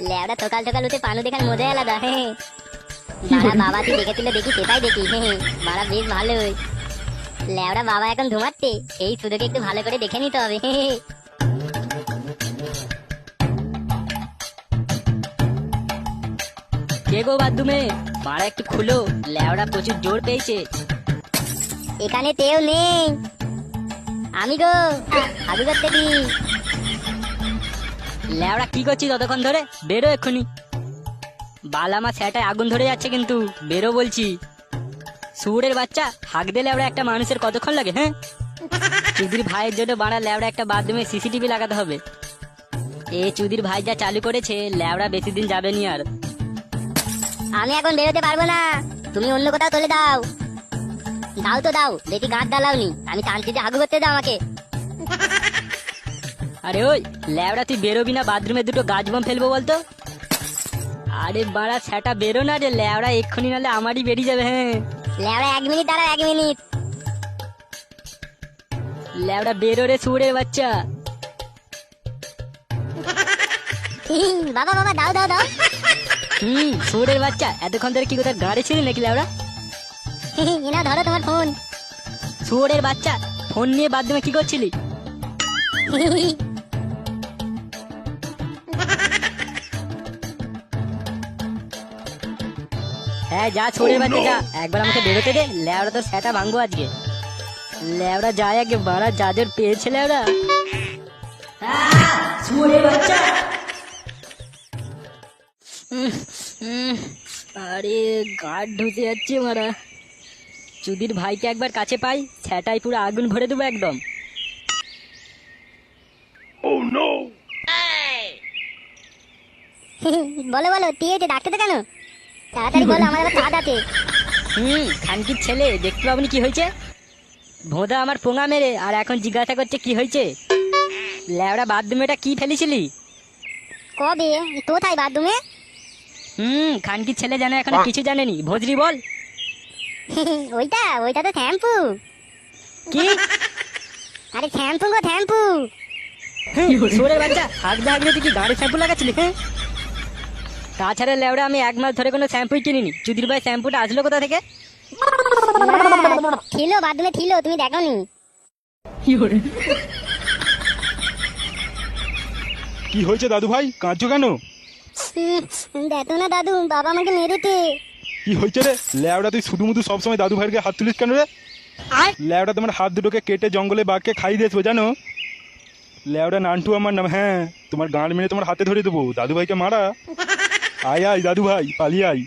লেওড়া সকাল সকাল উঠে পানু দেখার মজাই আলাদা। মারা বাবা তুই দেখেছিল দেখি সেটাই দেখি। মারা বেশ ভালোই। লেওড়া বাবা এখন ঘুমাচ্ছে, এই সুযোগে একটু ভালো করে দেখে নিতে হবে। কে গো বাথরুমে? মারা একটু খুলো, লেওড়া প্রচুর জোর পেয়েছে। এখানে কেউ নেই, আমি গো হাগু করতে দি। লেওড়া কি করছিস ততক্ষণ ধরে? বেরো এক্ষুনি। বাল আমার সেটায় আগুন ধরে যাচ্ছে কিন্তু, বেরো বলছি। শুয়োরের বাচ্চা, হাঁক দে লেওড়া একটা মানুষের কতক্ষণ লাগে? হ্যাঁ, চুদির ভাইয়ের জন্য বাড়া লেওড়া একটা বাথরুমে সিসিটিভি লাগাতে হবে। এ চুদির ভাই যা চালু করেছে, লেওড়া বেশি দিন যাবে নি আর। আমি এখন বেরোতে পারবো না, তুমি অন্য কোথাও চলে দাও। দাও তো দাও, দেখি গাঁট দালাওনি, আমি শান্তিতে হাগু করতে দাও আমাকে। আরে ওই ল্যাবড়া, তুই বেরোবি না? বাথরুমে দুটো গাছ বম ফেলবো বলতো। আরে বাড়া সেটা বেরো না রে ল্যাবড়া, এক্ষুনি নালে আমারই বেরিয়ে যাবে। হ্যাঁ লেওড়া 1 মিনিট দাঁড়াও, 1 মিনিট। ল্যাবড়া বেরো রে শুয়োরের বাচ্চা। বাবা বাবা দাও দাও দাও। শুয়োরের বাচ্চা, এতক্ষণ ধরে কি কোথায় গাড়ি ছিল নাকি ল্যাবড়া? এনা ধরো তোমার ফোন। শুয়োরের বাচ্চা, ফোন নিয়ে বাথরুমে কি করছিলি? হ্যাঁ যা শুয়োরের বাচ্চা যা, একবার আমাকে বেরোতে দে, ল্যাবড়া তোর সেটা ভাঙবো আজকে। ল্যাবড়া যায় আগে, বাড়া যাদের পেয়েছে ল্যাবড়া। শুয়োরের বাচ্চা। আরে গাঢ় ঢুকে যাচ্ছে মারা। চুদির ভাইকে একবার কাছে পাই, সেটাই পুরো আগুন ভরে দেবো একদম। বলো বলো, তুই হয়েছে ডাকতে তো কেন? তাড়াতাড়ি বলো, আমার আবার কাজ আছে। খানকির ছেলে, দেখতে পাবনি কি হয়েছে? ভোঁদা আমার পোঙা মেরে আর এখন জিজ্ঞাসা করছে কি হয়েছে। ল্যাবড়া বাথরুমে এটা কি ফেলেছিলি? কবে? কোথায় বাথরুমে? খানকির ছেলে জানে এখন কিছু জানেনি, ভোজরি বল। ওইটা ওইটা তো শ্যাম্পু। কি? আরে শ্যাম্পু গো শ্যাম্পু। শুয়োরের বাচ্চা, হাগদা হাগদা তুই কি গাড়ি শ্যাম্পু লাগাচ্ছিলি? হ্যাঁ, তাছাড়া ল্যাবড়া আমি 1 মাস ধরে কোনো শ্যাম্পুই কিনিনি। চুদির ভাই শ্যাম্পুটা আসলো কোথা থেকে? ছিল বাথরুমে ছিল, তুমি দেখোনি। কি হয়েছে দাদু ভাই, কাঁদছো কেন? দেখো না দাদু, বাবা আমাকে মেরেছে। কি হয়েছে রে ল্যাবড়া? তুই শুধু মুধু সবসময় দাদু ভাইয়ের গায়ে হাত তুলিস কেন রে? ল্যাবড়া তোমার হাত দুটোকে কেটে জঙ্গলে বাঘকে খাইয়ে দিয়েছো জানো? ল্যাবড়া নান্টু আমার নাম। হ্যাঁ, তোমার গাঁড় মেরে তোমার হাতে ধরে দেবো। দাদু ভাইকে মারা। আয় আয় দাদু ভাই, পালিয়ে আয়।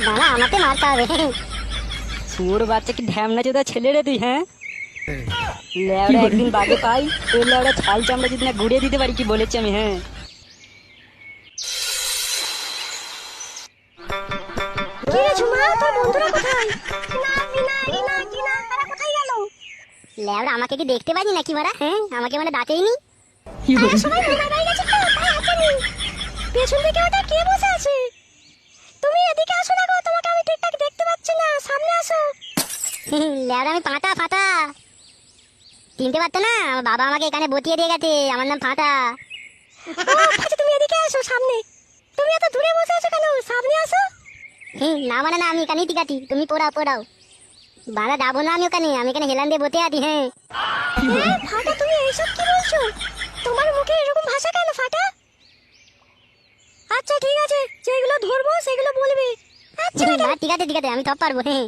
বাবা আমাকে মারতে হবে। শুয়োর বাচ্চা কি ঢ্যামনা চোদা ছেলে রে তুই? হ্যাঁ, ল্যাবড়া একদিন বাগে পাই, ওই ল্যাবড়া ছাল চামড়া যদি না ঘুরিয়ে দিতে পারি, কি বলেছি আমি? হ্যাঁ, কি রে ঝুমা, তোর বন্ধুরা কোথায়? লেওড়া আমাকে কি দেখতে পাইনি নাকি মারা? হ্যাঁ, আমাকে মানে ডাকেইনি। সবাই মামার বাড়ি গেছে তো, তাই আসেনি। পেছন দিকে ওটা কে বসে আছে? তুমি এদিকে আসো না গো, তোমাকে আমি ঠিকঠাক দেখতে পাচ্ছি না, সামনে আসো। লেওড়া আমি ফাটা ফাটা, চিনতে পারতো না? আমার বাবা আমাকে এখানে বসিয়ে দিয়ে গেছে, আমার নাম ফাটা। ও আচ্ছা, তুমি এদিকে আসো সামনে। তুমি এত দূরে বসে আছো কেন? সামনে আসো। না মানে না, আমি এখানেই ঠিক আছি, তুমি পড়াও পড়াও। বাড়া যাবো না আমি ওখানে, আমি এখানে হেলান দিয়ে বসে আছি। হ্যাঁ ফাটা, তুমি এইসব কি বলছো? তোমার মুখে এরকম ভাষা কেন ফাটা? আচ্ছা ঠিক আছে, যেগুলো ধরবো সেগুলো বলবি। আচ্ছা ঠিক আছে ঠিক আছে, আমি সব পারবো। হ্যাঁ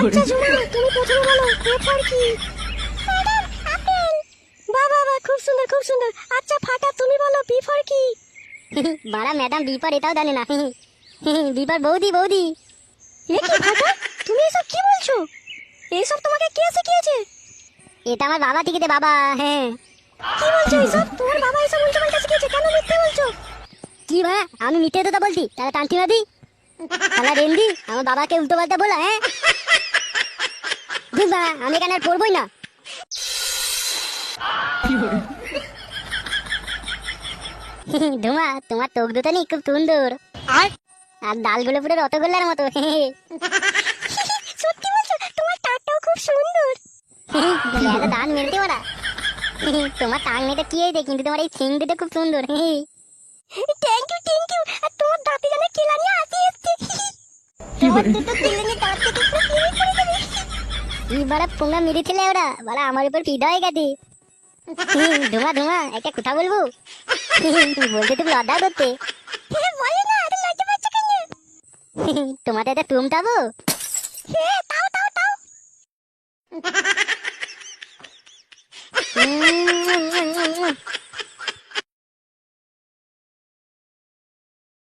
আচ্ছা ঝুমা, তুমি প্রথমে বলো এরপর কি? Madam apple. বাহ বাহ বাহ, খুব সুন্দর খুব সুন্দর। আচ্ছা ফাটা, তুমি বলো বি ফর কি? বাড়া ম্যাডাম বি ফর এটাও জানে না। বি ফর বৌদি বৌদি। এ কি ফাটা, তুমি এসব কি বলছো? এইসব তোমাকে কে শিখিয়েছে? এটা আমার বাবা শিখিয়েছে, বাবা। হ্যাঁ কি বলছো এসব? তোমার বাবা এসব উল্টো পাল্টা শিখিয়েছে? কেন মিথ্যে বলছো? কি ভাই, আমি মিথ্যে কথা বলছি? তাহলে টানছি না দি তাহলে রেন্দি আমার বাবাকে উল্টো পাল্টা বলা? হ্যাঁ বুঝবা, আমি এখানে আর পড়বই না। ধুমা, তোমার চোখ দুটো নেই খুব সুন্দর, আর ডালগুলো পুরো রসগোল্লার মতো। সত্যি বলছো, তোমার টাকটাও খুব সুন্দর। লেওড়া দান মেলতে ওরা। তোমার টাং মেয়েটা কি হয়েছে, কিন্তু তোমার এই সিং দুটো খুব সুন্দর। Thank you. আর তোমার দাঁতে যেন কেলানি আসি এসছে। তোমার দুটো কেলানি দাঁত থেকে পুরো বেরিয়ে পড়ে যাবে। কি বড় পোঙা মেরেছিলে ওরা, বলা আমার উপর ফিদা হয়ে গেছে। ধুমা একটা কথা বলবো? বলতে তুমি লজ্জা করতে। বলে না, এত লজ্জা পাচ্ছ কেন? তোমাদের একটা তুমটাবো? তাও